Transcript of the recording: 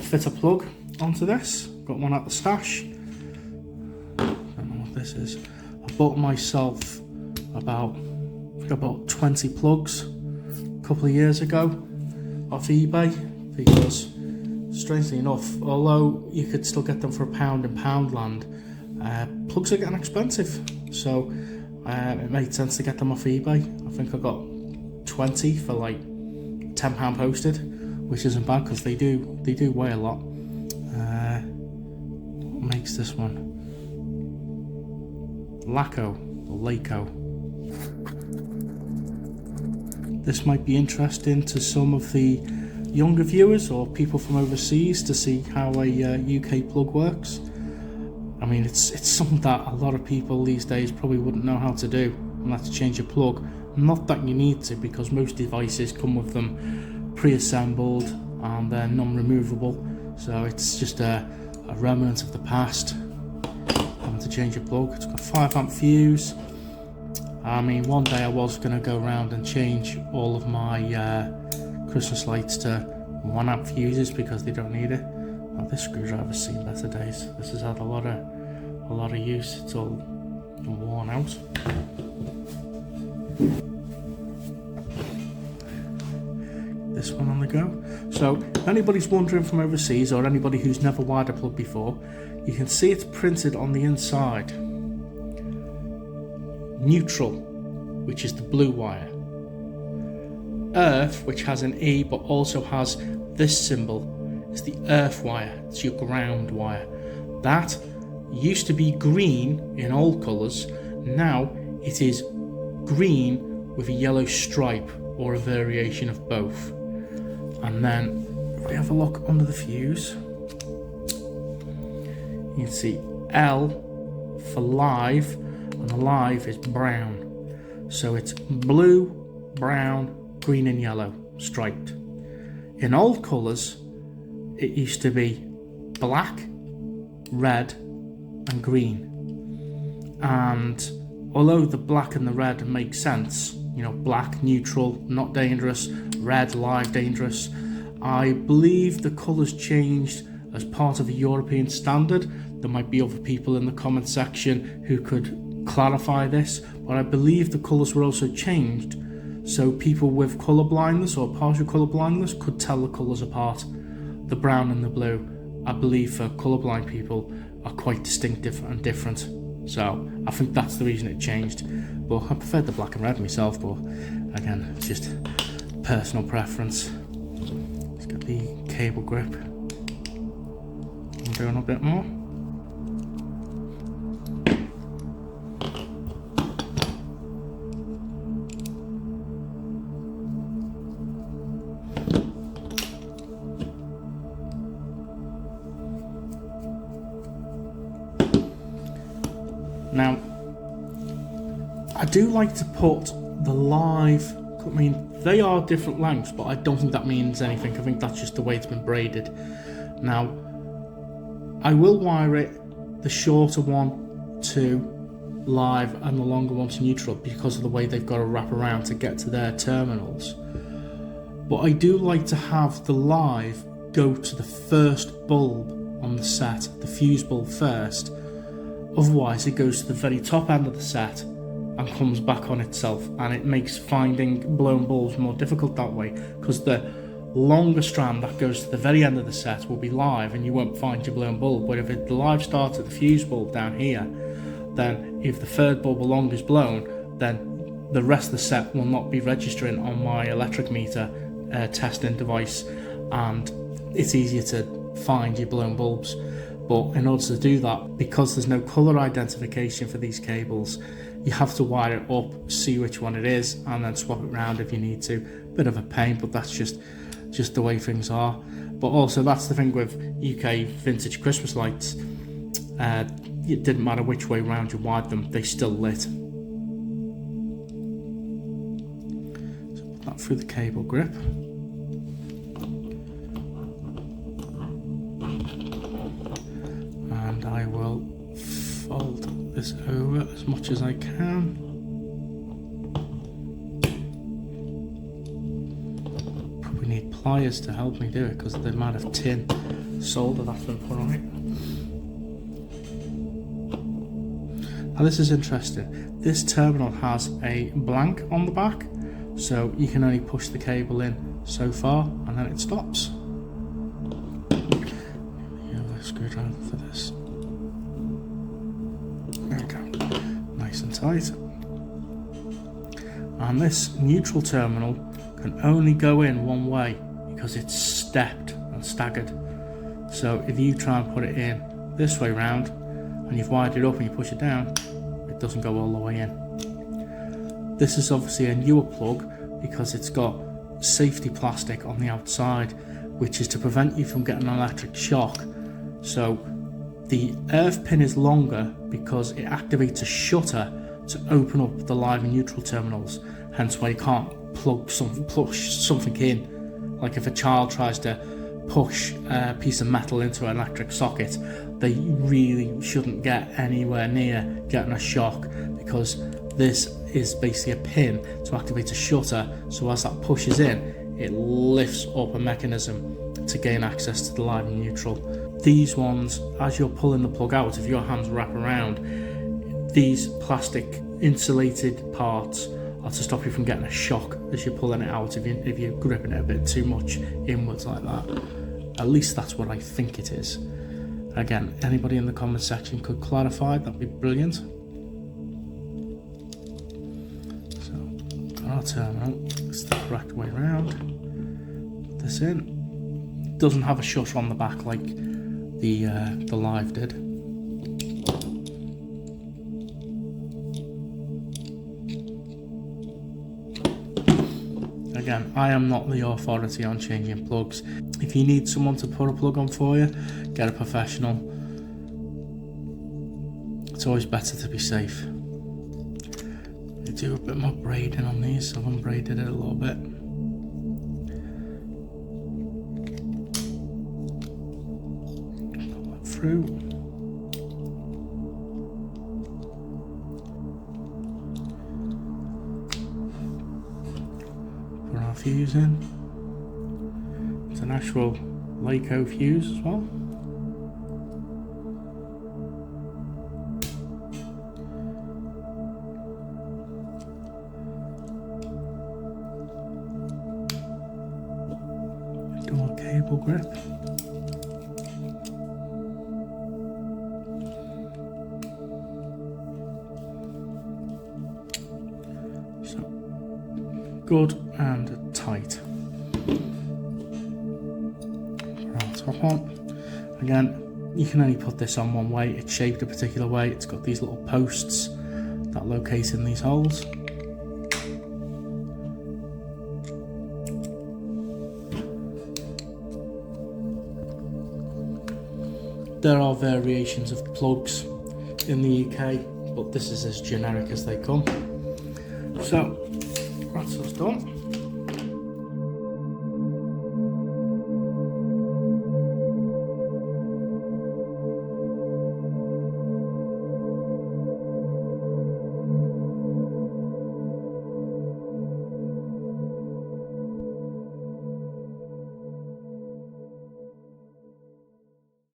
fit a plug onto this. Got one at the stash. Don't know what this is. I bought myself about 20 plugs a couple of years ago off eBay, because strangely enough, although you could still get them for £1 in Poundland, plugs are getting expensive, so it made sense to get them off eBay. I think I got 20 for like £10 posted, which isn't bad because they do weigh a lot. What makes this one? Laco. This might be interesting to some of the younger viewers or people from overseas to see how a UK plug works. I mean, it's something that a lot of people these days probably wouldn't know how to do, and that's change your plug. Not that you need to, because most devices come with them pre-assembled and they're non-removable, so it's just a remnant of the past having to change your plug. It's got a 5 amp fuse. I mean, one day I was going to go around and change all of my Christmas lights to 1 amp fuses because they don't need it. Oh, this screwdriver's seen better days. This has had a lot of use. It's all worn out. This one on the go. So if anybody's wondering from overseas, or anybody who's never wired a plug before, you can see it's printed on the inside. Neutral, which is the blue wire. Earth, which has an E but also has this symbol, is the earth wire. It's your ground wire. That used to be green in all colours. Now it is green with a yellow stripe, or a variation of both. And then if we have a look under the fuse, you can see L for live, and the live is brown. So it's blue, brown, green and yellow striped. In old colours it used to be black, red and green. And although the black and the red make sense, you know, black neutral, not dangerous, red live, dangerous, I believe the colours changed as part of a European standard. There might be other people in the comment section who could clarify this, but I believe the colours were also changed so people with colour blindness or partial colour blindness could tell the colours apart. The brown and the blue, I believe, for colourblind people are quite distinctive and different. So I think that's the reason it changed. But I preferred the black and red myself, but again, it's just personal preference. Let's get the cable grip. I'm doing a bit more. Now, I do like to put the live, I mean, they are different lengths, but I don't think that means anything. I think that's just the way it's been braided. Now, I will wire it, the shorter one to live and the longer one to neutral, because of the way they've got to wrap around to get to their terminals. But I do like to have the live go to the first bulb on the set, the fuse bulb first. Otherwise it goes to the very top end of the set and comes back on itself, and it makes finding blown bulbs more difficult that way, because the longer strand that goes to the very end of the set will be live and you won't find your blown bulb. But if the live starts at the fuse bulb down here, then if the third bulb along is blown, then the rest of the set will not be registering on my electric meter testing device, and it's easier to find your blown bulbs. But in order to do that, because there's no colour identification for these cables, you have to wire it up, see which one it is, and then swap it around if you need to. Bit of a pain, but that's just the way things are. But also, that's the thing with UK vintage Christmas lights. It didn't matter which way round you wired them, they still lit. So put that through the cable grip. And I will fold this over as much as I can. Probably need pliers to help me do it because of the amount of tin solder that's been put on it. Now this is interesting. This terminal has a blank on the back, so you can only push the cable in so far and then it stops. The screwdriver for this. There we go. Nice and tight. And this neutral terminal can only go in one way because it's stepped and staggered. So if you try and put it in this way round and you've wired it up and you push it down, it doesn't go all the way in. This is obviously a newer plug because it's got safety plastic on the outside, which is to prevent you from getting an electric shock. So the earth pin is longer because it activates a shutter to open up the live and neutral terminals, hence why you can't push something in. Like if a child tries to push a piece of metal into an electric socket, they really shouldn't get anywhere near getting a shock, because this is basically a pin to activate a shutter, so as that pushes in, it lifts up a mechanism to gain access to the live and neutral. These ones, as you're pulling the plug out, if your hands wrap around, these plastic insulated parts are to stop you from getting a shock as you're pulling it out if you're gripping it a bit too much inwards like that. At least that's what I think it is. Again, anybody in the comment section could clarify, that'd be brilliant. So, got our terminal, it's the correct way around. Put this in. Doesn't have a shutter on the back like the Live did. Again, I am not the authority on changing plugs. If you need someone to put a plug on for you, get a professional. It's always better to be safe. You do a bit more braiding on these, so I've unbraided it a little bit. Pull that through. Put our fuse in. It's an actual Laco fuse as well. Dual cable grip. So good and tight. Top on. Again, you can only put this on one way. It's shaped a particular way. It's got these little posts that locate in these holes. There are variations of plugs in the UK, but this is as generic as they come. So that's us done.